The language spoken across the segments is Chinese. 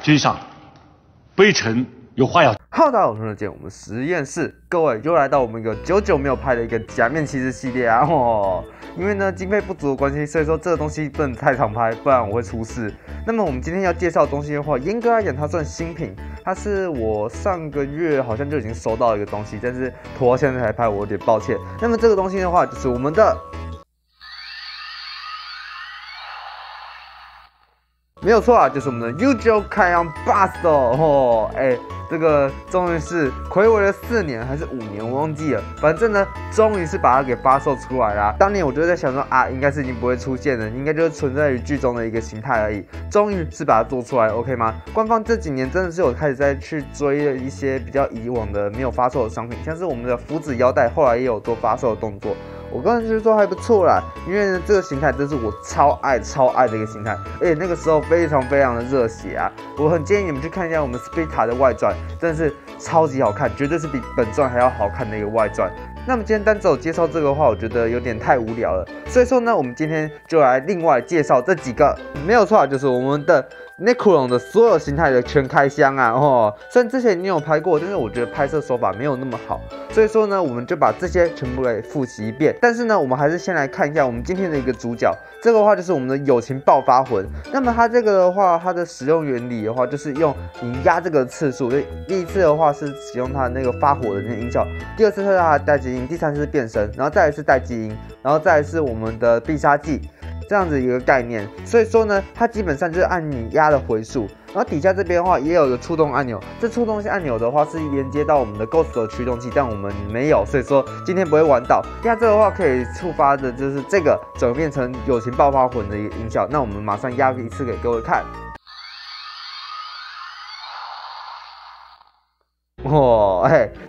君上，微臣有话要。Hello， 大家好，我是陈建，我们实验室，各位又来到我们一个久没有拍的一个假面骑士系列啊。因为呢经费不足的关系，所以说这个东西不能太常拍，不然我会出事。那么我们今天要介绍的东西的话，严格来讲它算新品，它是我上个月好像就已经收到一个东西，但是拖到现在才拍，我有点抱歉。那么这个东西的话，就是我们的。没有错啊，就是我们的 Yu-Gi-Oh! Kion Buster 哦，这个终于是睽违了4年还是5年，我忘记了。反正呢，终于是把它给发售出来啦。当年我就在想说啊，应该是已经不会出现了，应该就是存在于剧中的一个形态而已。终于是把它做出来 ，OK 吗？官方这几年真的是有开始在去追了一些比较以往的没有发售的商品，像是我们的福祉腰带，后来也有做发售的动作。我个人就是说还不错啦，因为呢这个形态真是我超爱的一个形态，而且那个时候非常的热血啊！我很建议你们去看一下我们 Splita 的外传，真的是超级好看，绝对是比本传还要好看的一个外传。那么今天单只有介绍这个的话，我觉得有点太无聊了，所以说呢，我们今天就来另外介绍这几个，没有错，就是我们的 Necron 的所有形态的全开箱啊！虽然之前已经有拍过，但是我觉得拍摄手法没有那么好，所以说呢，我们就把这些全部给复习一遍。但是呢，我们还是先来看一下我们今天的一个主角，这个的话就是我们的友情爆发魂。那么它这个的话，它的使用原理的话，就是用你压这个次数，第一次的话是使用它的那个发火的那个音效，第二次是它的待机音，第三次是变身，然后再来是待机音，然后再来是我们的必杀技。这样子一个概念，所以说呢，它基本上就是按你压的回数，然后底下这边的话也有一个触动按钮，这触动按钮的话是连接到我们的 Ghost 的驱动器，但我们没有，所以说今天不会玩到。压这个的话可以触发的就是这个转变成友情爆发魂的一个音效，那我们马上压一次给各位看。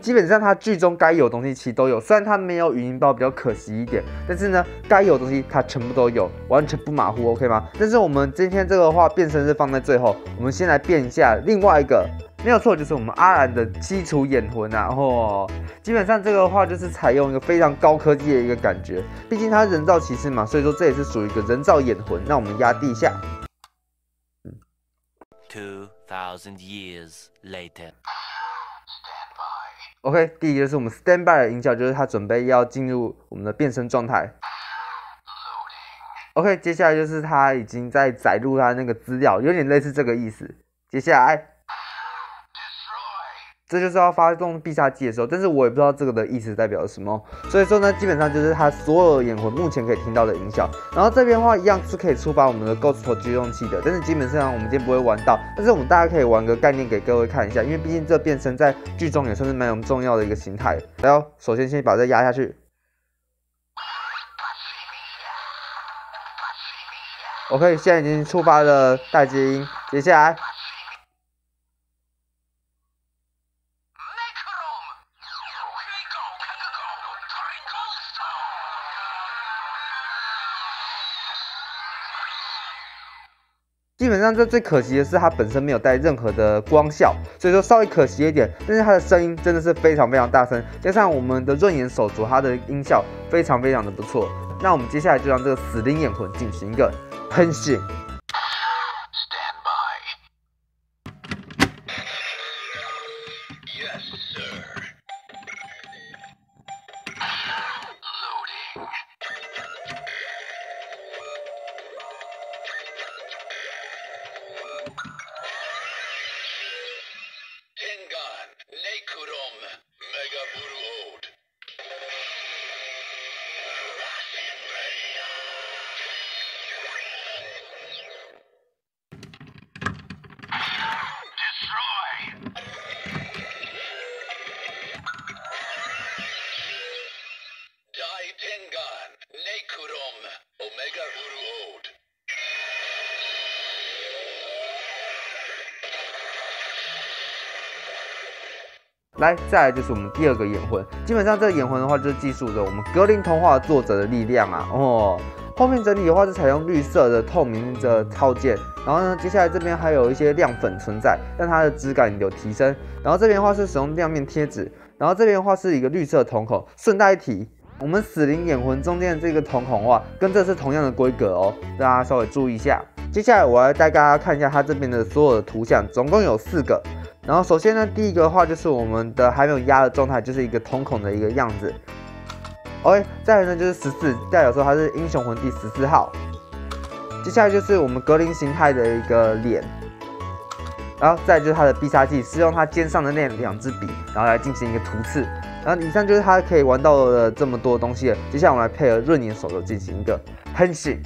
基本上它剧中该有的东西其实都有，虽然它没有语音包比较可惜一点，但是呢，该有的东西它全部都有，完全不马虎 ，OK 吗？但是我们今天这个的话，变身是放在最后，我们先来变一下另外一个，没有错，就是我们阿兰的基础眼魂啊，基本上这个的话就是采用一个非常高科技的一个感觉，毕竟它是人造骑士嘛，所以说这也是属于一个人造眼魂。那我们压地下。2000 years later。OK， 第一个就是我们 Standby 的音效，就是它准备要进入我们的变身状态。OK， 接下来就是它已经在载入它那个资料，有点类似这个意思。接下来，这就是要发动必杀技的时候，但是我也不知道这个的意思代表什么，所以说呢，基本上就是它所有眼魂目前可以听到的音效。然后这边的话一样是可以触发我们的 Ghost 驱动器的，但是基本上我们今天不会玩到，但是我们大家可以玩个概念给各位看一下，因为毕竟这变身在剧中也算是蛮重要的一个形态。然后首先先把这压下去。OK， 现在已经触发了待机音，接下来。基本上这最可惜的是它本身没有带任何的光效，所以说稍微可惜一点。但是它的声音真的是非常大声，加上我们的润眼手镯，它的音效非常的不错。那我们接下来就让这个死灵眼魂进行一个喷血。来，再来就是我们第二个眼魂。基本上这个眼魂的话，就是记述着我们格林童话作者的力量啊。后面整体的话是采用绿色的透明的套件，然后呢，接下来这边还有一些亮粉存在，让它的质感有提升。然后这边的话是使用亮面贴纸，然后这边的话是一个绿色瞳孔。顺带一提，我们死灵眼魂中间的这个瞳孔的话，跟这是同样的规格哦，大家稍微注意一下。接下来我要带大家看一下它这边的所有的图像，总共有4个。然后首先呢，第一个的话就是我们的还没有压的状态，就是一个瞳孔的一个样子。OK， 再来呢就是14，代表说它是英雄魂第14号。接下来就是我们格林形态的一个脸。然后再来就是它的必杀技，是用它肩上的那2支笔，然后来进行一个涂刺。然后以上就是它可以玩到的这么多东西了。接下来我们来配合润眼手游进行一个喷醒。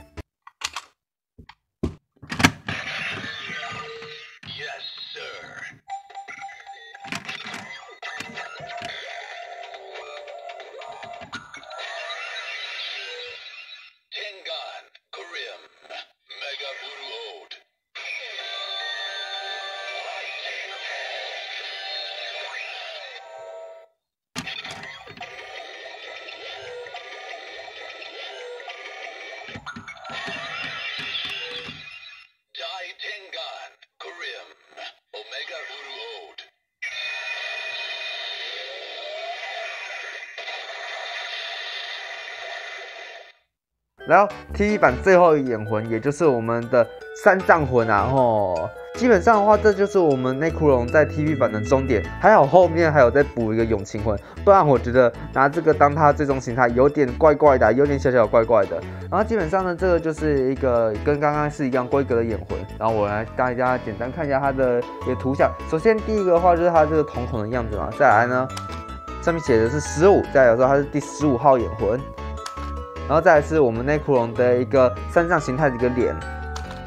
然后 TV 版最后一眼魂，也就是我们的3藏魂啊，基本上的话，这就是我们内库龙在 TV 版的终点。还好后面还有再补一个永晴魂，不然我觉得拿这个当它最终形态有点怪怪的，有点小小怪怪的。然后基本上呢，这个就是一个跟刚刚是一样规格的眼魂。然后我来大家简单看一下它的一个图像。首先第一个的话就是它这个瞳孔的样子嘛，再来呢，上面写的是15，再来说它是第15号眼魂。然后再来是我们内库龙的一个3藏形态的一个脸，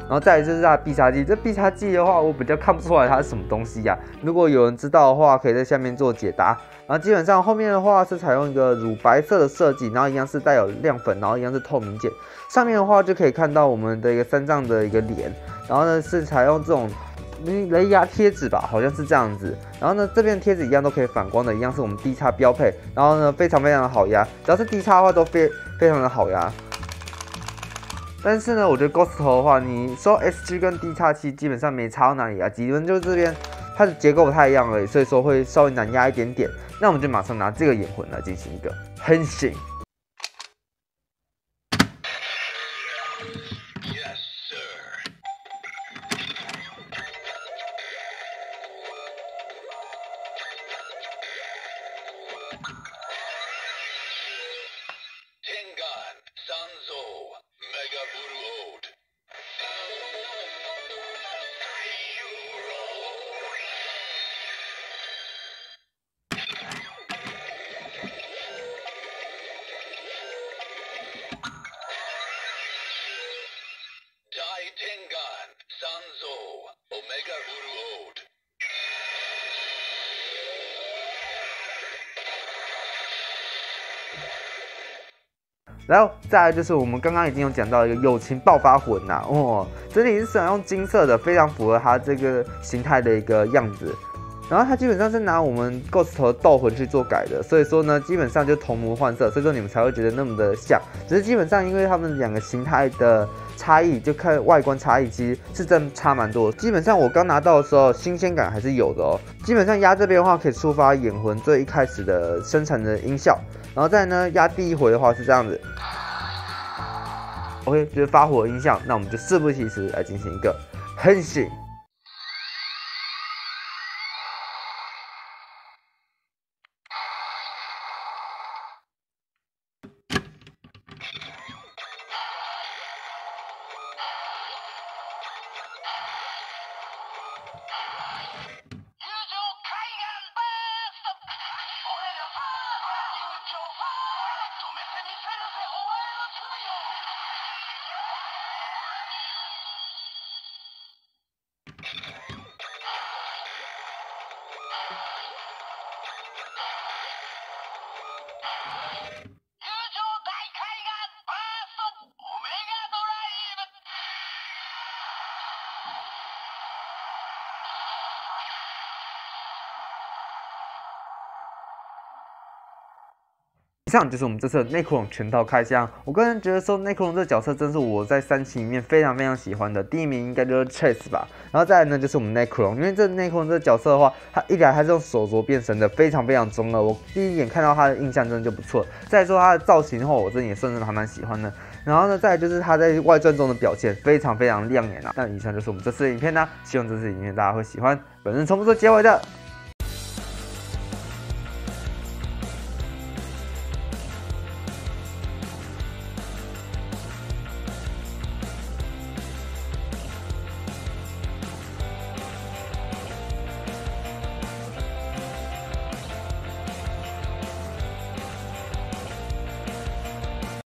然后再来就是它的必杀技。这必杀技的话，我比较看不出来它是什么东西呀。如果有人知道的话，可以在下面做解答。然后基本上后面的话是采用一个乳白色的设计，然后一样是带有亮粉，然后一样是透明键。上面的话就可以看到我们的一个3藏的一个脸，然后呢是采用这种雷牙贴纸吧，好像是这样子。然后呢，这边贴纸一样都可以反光的，一样是我们 D 叉标配。然后呢，非常的好压，只要是 D 叉的话都非常的好压。但是呢，我觉得 Ghost 头的话，你说 SG 跟 D 叉其实基本上没差到哪里啊，几轮就这边它的结构不太一样而已，所以说会稍微难压一点点。那我们就马上拿这个眼魂来进行一个喷醒。然后再来就是我们刚刚已经有讲到一个友情爆发魂呐，这里是使用金色的，非常符合它这个形态的一个样子。然后它基本上是拿我们 Ghost 头的斗魂去做改的，所以说呢，基本上就同模换色，所以说你们才会觉得那么的像。只是基本上因为他们2个形态的差异，就看外观差异，其实是真的差蛮多的。基本上我刚拿到的时候，新鲜感还是有的哦。基本上压这边的话，可以触发眼魂最一开始的生产的音效，然后再呢压第一回的话是这样子。OK， 就是发火的音效，那我们就事不宜迟来进行一个喷醒。以上就是我们这次的内库龙全套开箱。我个人觉得说内库龙这个角色真是我在3期里面非常喜欢的，第一名应该就是 Chase 吧。然后再来呢就是我们内库龙，因为这内库龙这个角色的话，他一来他是用手镯变身的，非常中二。我第一眼看到他的印象真的就不错。再来说他的造型的话，我真的也算是还蛮喜欢的。然后呢，再来就是他在外传中的表现非常非常亮眼啊。那以上就是我们这次的影片啦，希望这次的影片大家会喜欢。本人从不做结尾的。